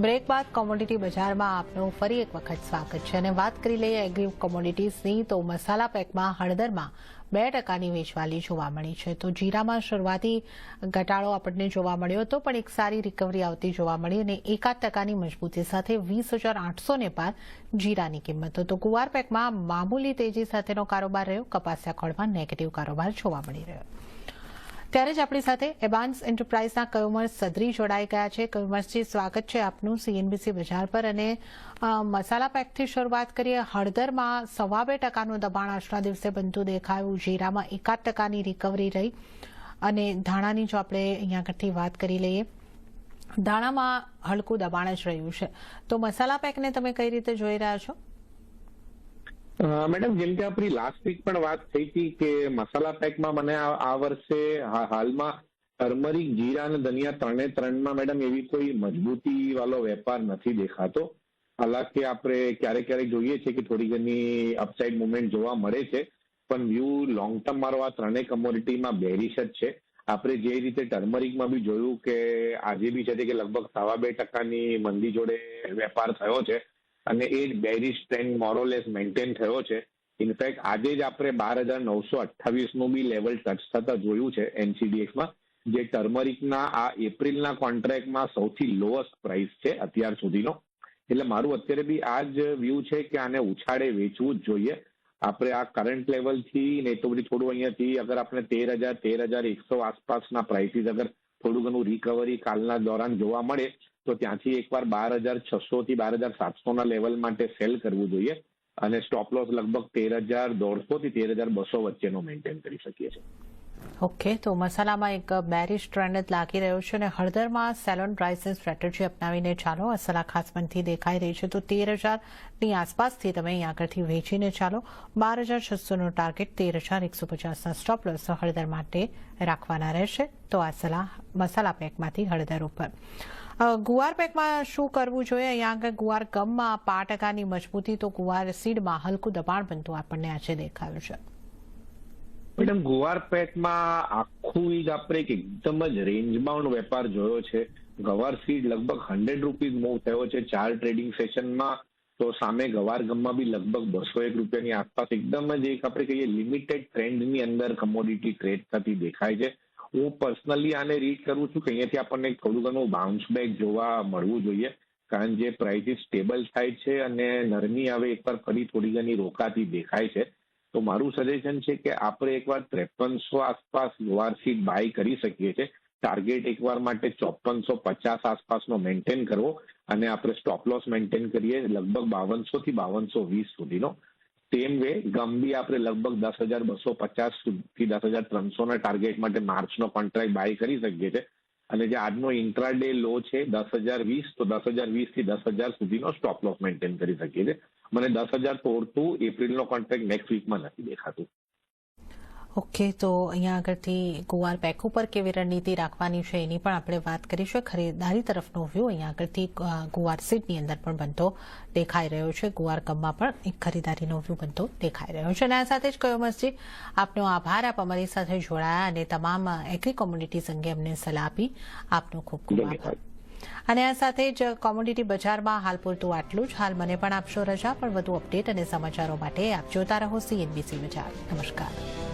break બાદ commodity બજારમાં આપનું ફરી એક વખત સ્વાગત છે અને વાત કરી લઈએ એગ્રી કોમોડિટીઝની તો મસાલા પેકમાં હળદરમાં 2% વેચવાલી જોવા મળી છે તો જીરામાં શરૂઆતી ઘટાડો આપણને જોવા મળ્યો હતો પણ એક સારી રિકવરી આવતી જોવા મળી અને 1% મજબૂતી સાથે 20,800 ને પાર જીરાની કિંમતો તો ગુવાર પેકમાં મામૂલી તેજી સાથેનો કારોબાર રહ્યો કપાસિયા ખોળમાં નેગેટિવ કારોબાર જોવા મળી રહ્યો ત્યારે જ આપણી સાથે એબાન્સ એન્ટરપ્રાઇઝના કયુમર્સ સદરી જોડાઈ ગયા છે કયુમર્સજી સ્વાગત છે આપનું સીએનબીસી બજાર પર અને મસાલા પેકથી શરૂઆત કરીએ હળદરમાં 2.5% દબાણ આજના દિવસે બનતું દેખાયું જીરામાં 1% રિકવરી રહી અને ધાણાની જો આપણે અહીંયા આગળથી વાત કરી લઈએ ધાણામાં હલકું દબાણ જ રહ્યું છે તો મસાલા પેકને તમે કઈ રીતે જોઈ રહ્યા છો મેડમ જેમ કે આપણી લાસ્ટ વીક પણ વાત થઈ હતી કે મસાલા પેકમાં મને આ વર્ષે હાલમાં ટર્મરિક જીરા અને ધનિયા ત્રણમાં મેડમ એવી કોઈ મજબૂતી વાળો વેપાર નથી દેખાતો હાલાકી આપણે ક્યારેક જોઈએ છે કે થોડી ઘણી અપસાઇડ મુવમેન્ટ જોવા મળે છે પણ વ્યૂ લોંગ ટર્મ મારો આ ત્રણેય કમોડિટીમાં બેરિશ જ છે આપણે જે રીતે ટર્મરિકમાં બી જોયું કે આજે બી છે કે લગભગ 2.5% મંદી જોડે વેપાર થયો છે અને એ બેરિશ ટ્રેન્ડ મોરોલેસ મેન્ટેન થયો છે ઇનફેક્ટ આજે જ આપણે 12,928 બી લેવલ ટચ થતા જોયું છે એનસીડીએક્સમાં જે ટર્મરિકના આ એપ્રિલના કોન્ટ્રાક્ટમાં સૌથી લોએસ્ટ પ્રાઇસ છે અત્યાર સુધીનો એટલે મારું અત્યારે બી આ જ વ્યૂ છે કે આને ઉછાળે વેચવું જ જોઈએ આપણે આ કરંટ લેવલથી ને તો બધી થોડું અહીંયાથી અગર આપણે 13,100 આસપાસના પ્રાઇસીસ અગર થોડું ઘણું રિકવરી કાલના દોરાન જોવા મળે તો ત્યાંથી એકવાર 12,600 થી 12,700 લેવલ માટે સેલ કરવું જોઈએ અને સ્ટોપ લોસ લગભગ 13,150 થી 13,200 વચ્ચેનો મેન્ટેન કરી શકીએ છીએ ઓકે તો મસાલામાં એક બેરિશ ટ્રેન્ડ જ લાગી રહ્યો છે અને હળદરમાં સેલોન પ્રાઇસિસ સ્ટ્રેટેજી અપનાવીને ચાલો અસલા ખાસ બંધથી દેખાઈ રહી છે તો 13,000ની આસપાસથી તમે અહીં આગળથી વેચીને ચાલો 12,600નો ટાર્ગેટ 13,150ના સ્ટોપ લોસ હળદર માટે રાખવાના રહેશે તો આ સલાહ મસાલા પેકમાંથી હળદર ઉપર ગુવાર પેકમાં શું કરવું જોઈએ અહીંયા આગળ ગુવાર ગમમાં 5%ની મજબૂતી તો ગુવાર સીડમાં હલકું દબાણ બનતું આપણને આજે દેખાયું છે મેડમ ગુવાર પેકમાં આખું આપણે એકદમ જ રેન્જ બાઉન્ડ વેપાર જોયો છે ગવાર સીડ લગભગ ₹100 મૂવ થયો છે 4 ટ્રેડિંગ સેશનમાં તો સામે ગવાર ગમમાં બી લગભગ ₹201ની આસપાસ એકદમ જ એક આપણે કહીએ લિમિટેડ ટ્રેન્ડની અંદર કમોડિટી ટ્રેડ થતી દેખાય છે હું પર્સનલી આને રીડ કરું છું કે અહીંયાથી આપણને થોડું ઘણું બાઉન્સ બેક જોવા મળવું જોઈએ કારણ જે પ્રાઇસીસ સ્ટેબલ થાય છે અને નરમી હવે એકવાર ફરી થોડી ઘણી રોકાતી દેખાય છે તો મારું સજેશન છે કે આપણે એકવાર 5300 આસપાસ ગુવાર સીડ બાય કરી શકીએ છીએ ટાર્ગેટ એકવાર માટે 5450 આસપાસનો મેન્ટેન કરવો અને આપણે સ્ટોપ લોસ મેન્ટેન કરીએ લગભગ 5200 થી 5220 સુધીનો સેમ વે ગમ બી આપણે લગભગ 10,250 થી 10,300ના ટાર્ગેટ માટે માર્ચનો કોન્ટ્રાક્ટ બાય કરી શકીએ છીએ અને જે આજનો ઇન્ટ્રાડે લો છે 10,020 તો 10,020 થી 10,000 સુધીનો સ્ટોપ લોસ મેન્ટેન કરી શકીએ છીએ મને 10,000 તોડતું એપ્રિલનો કોન્ટ્રાક્ટ નેક્સ્ટ વીકમાં નથી દેખાતું ઓકે તો અહીંયા આગળથી ગુવાર પેક ઉપર કેવી રણનીતિ રાખવાની છે એની પણ આપણે વાત કરીશું ખરીદારી તરફનો વ્યૂ અહીંયા આગળથી ગુવાર સીડની અંદર પણ બનતો દેખાઈ રહ્યો છે ગુવાર કમમાં પણ એક ખરીદારીનો વ્યૂ બનતો દેખાઈ રહ્યો છે અને આ સાથે જ કયુમર્સજી આપનો આભાર આપ અમારી સાથે જોડાયા અને તમામ એગ્રી કોમોડિટીઝ અંગે અમને સલાહ આપી આપનો ખૂબ ખૂબ આભાર અને આ સાથે જ કોમોડિટી બજારમાં હાલ પૂરતું આટલું જ હાલ મને પણ આપશો રજા પણ વધુ અપડેટ અને સમાચારો માટે આપ જોતા રહો સીએનબીસી બજાર નમસ્કાર